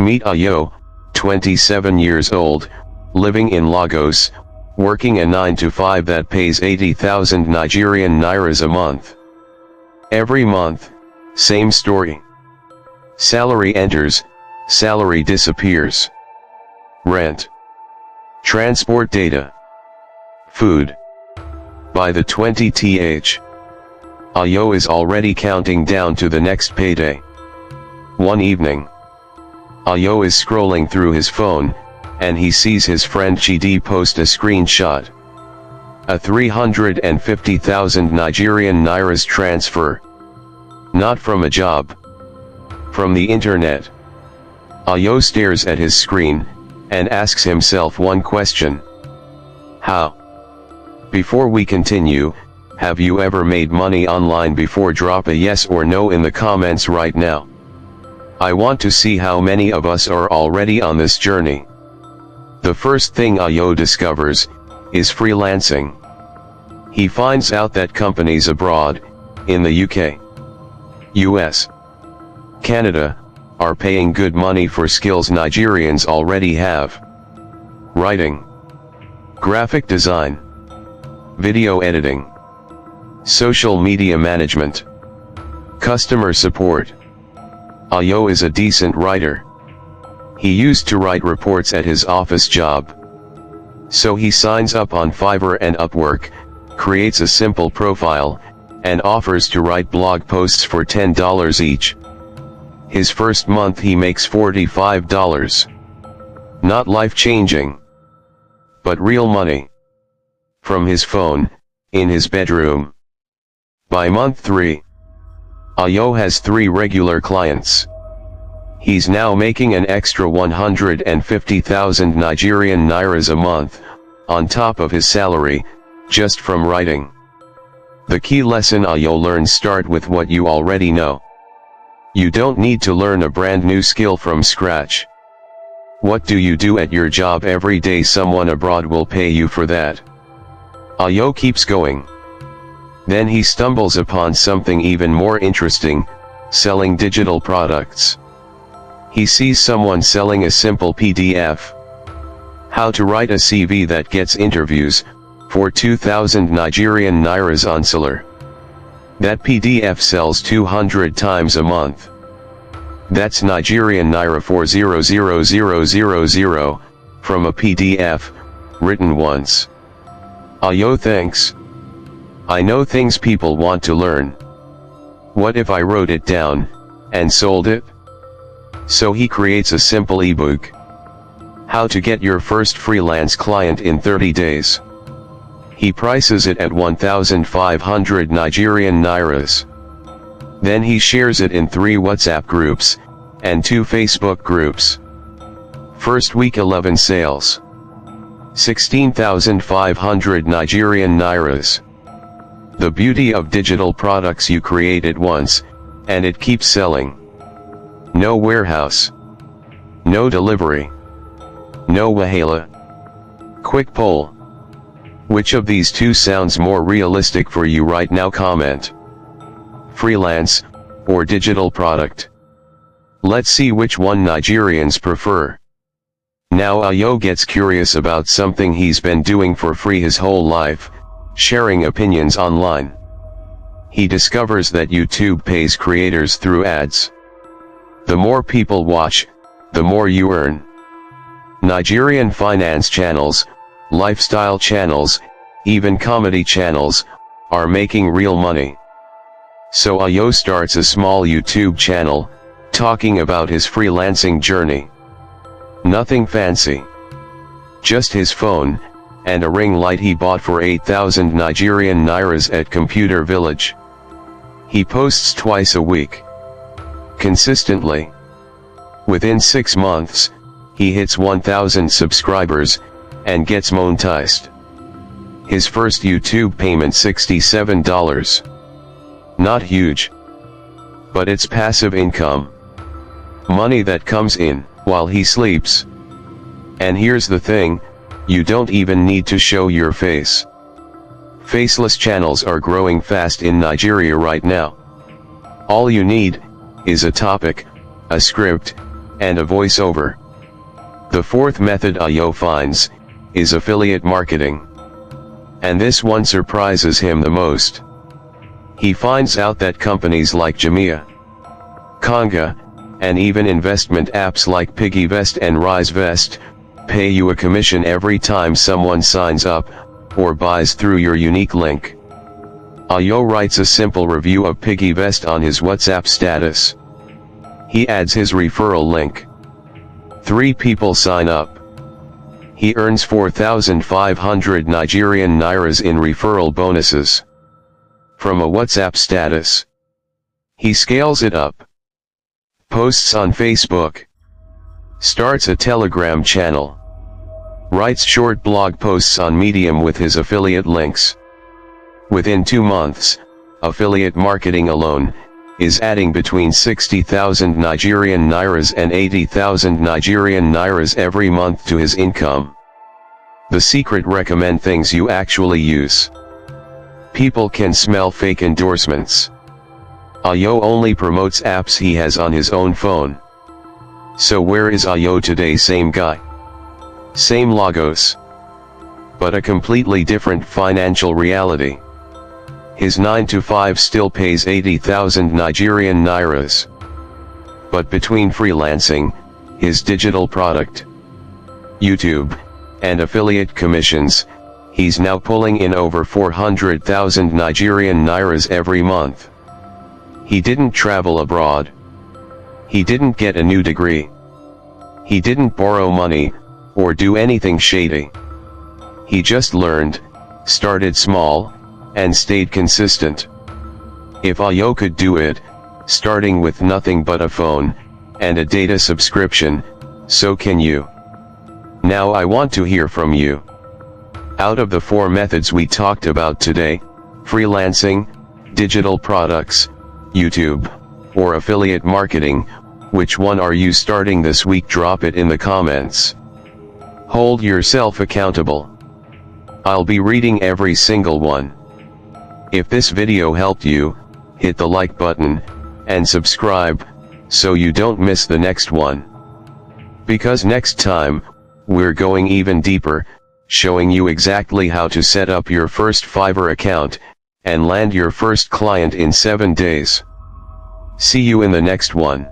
Meet Ayo, 27 years old, living in Lagos, working a 9-to-5 that pays 80,000 Nigerian nairas a month. Every month, same story. Salary enters, salary disappears. Rent, transport data, food. By the 20th, Ayo is already counting down to the next payday. One evening, Ayo is scrolling through his phone, and he sees his friend Chidi post a screenshot. A 350,000 Nigerian nairas transfer. Not from a job. From the internet. Ayo stares at his screen, and asks himself one question. How? Before we continue, have you ever made money online before? Drop a yes or no in the comments right now. I want to see how many of us are already on this journey. The first thing Ayo discovers is freelancing. He finds out that companies abroad, in the UK, US, Canada, are paying good money for skills Nigerians already have. Writing, graphic design, video editing, social media management, customer support. Ayo is a decent writer. He used to write reports at his office job. So he signs up on Fiverr and Upwork, creates a simple profile, and offers to write blog posts for $10 each. His first month he makes $45. Not life-changing, but real money. From his phone, in his bedroom. By month 3, Ayo has 3 regular clients. He's now making an extra 150,000 Nigerian nairas a month, on top of his salary, just from writing. The key lesson Ayo learns: start with what you already know. You don't need to learn a brand new skill from scratch. What do you do at your job every day? Someone abroad will pay you for that. Ayo keeps going. Then he stumbles upon something even more interesting: selling digital products. He sees someone selling a simple PDF. How to write a CV that gets interviews, for 2,000 Nigerian nairas on Selar. That PDF sells 200 times a month. That's Nigerian naira 400,000 from a PDF, written once. Ayo thinks, I know things people want to learn. What if I wrote it down, and sold it? So he creates a simple ebook. How to get your first freelance client in 30 days. He prices it at 1,500 Nigerian nairas. Then he shares it in 3 WhatsApp groups, and 2 Facebook groups. First week 11 sales. 16,500 Nigerian nairas. The beauty of digital products: you create it once, and it keeps selling. No warehouse. No delivery. No wahala. Quick poll. Which of these 2 sounds more realistic for you right now? Comment. Freelance, or digital product? Let's see which one Nigerians prefer. Now Ayo gets curious about something he's been doing for free his whole life: sharing opinions online. He discovers that YouTube pays creators through ads. The more people watch, the more you earn. Nigerian finance channels, lifestyle channels, even comedy channels, are making real money. So Ayo starts a small YouTube channel, talking about his freelancing journey. Nothing fancy. Just his phone, and a ring light he bought for 8,000 Nigerian nairas at Computer Village. He posts twice a week. Consistently. Within 6 months, he hits 1,000 subscribers, and gets monetized. His first YouTube payment $67. Not huge. But it's passive income. Money that comes in while he sleeps. And here's the thing, you don't even need to show your face. Faceless channels are growing fast in Nigeria right now. All you need is a topic, a script, and a voiceover. The fourth method Ayo finds is affiliate marketing. And this one surprises him the most. He finds out that companies like Jamia, Konga, and even investment apps like PiggyVest and RiseVest pay you a commission every time someone signs up or buys through your unique link. Ayo writes a simple review of PiggyVest on his WhatsApp status. He adds his referral link. 3 people sign up. He earns 4,500 Nigerian nairas in referral bonuses from a WhatsApp status. He scales it up. Posts on Facebook. Starts a Telegram channel. Writes short blog posts on Medium with his affiliate links. Within 2 months, affiliate marketing alone is adding between 60,000 Nigerian nairas and 80,000 Nigerian nairas every month to his income. The secret: recommend things you actually use. People can smell fake endorsements. Ayo only promotes apps he has on his own phone. So where is Ayo today? Same guy. Same logos. But a completely different financial reality. His 9-to-5 still pays 80,000 Nigerian nairas. But between freelancing, his digital product, YouTube, and affiliate commissions, he's now pulling in over 400,000 Nigerian nairas every month. He didn't travel abroad. He didn't get a new degree. He didn't borrow money, or do anything shady. He just learned, started small, and stayed consistent. If Ayo could do it, starting with nothing but a phone, and a data subscription, so can you. Now I want to hear from you. Out of the 4 methods we talked about today, freelancing, digital products, YouTube, or affiliate marketing, which one are you starting this week? Drop it in the comments. Hold yourself accountable. I'll be reading every single one. If this video helped you, hit the like button, and subscribe, so you don't miss the next one. Because next time, we're going even deeper, showing you exactly how to set up your first Fiverr account, and land your first client in 7 days. See you in the next one.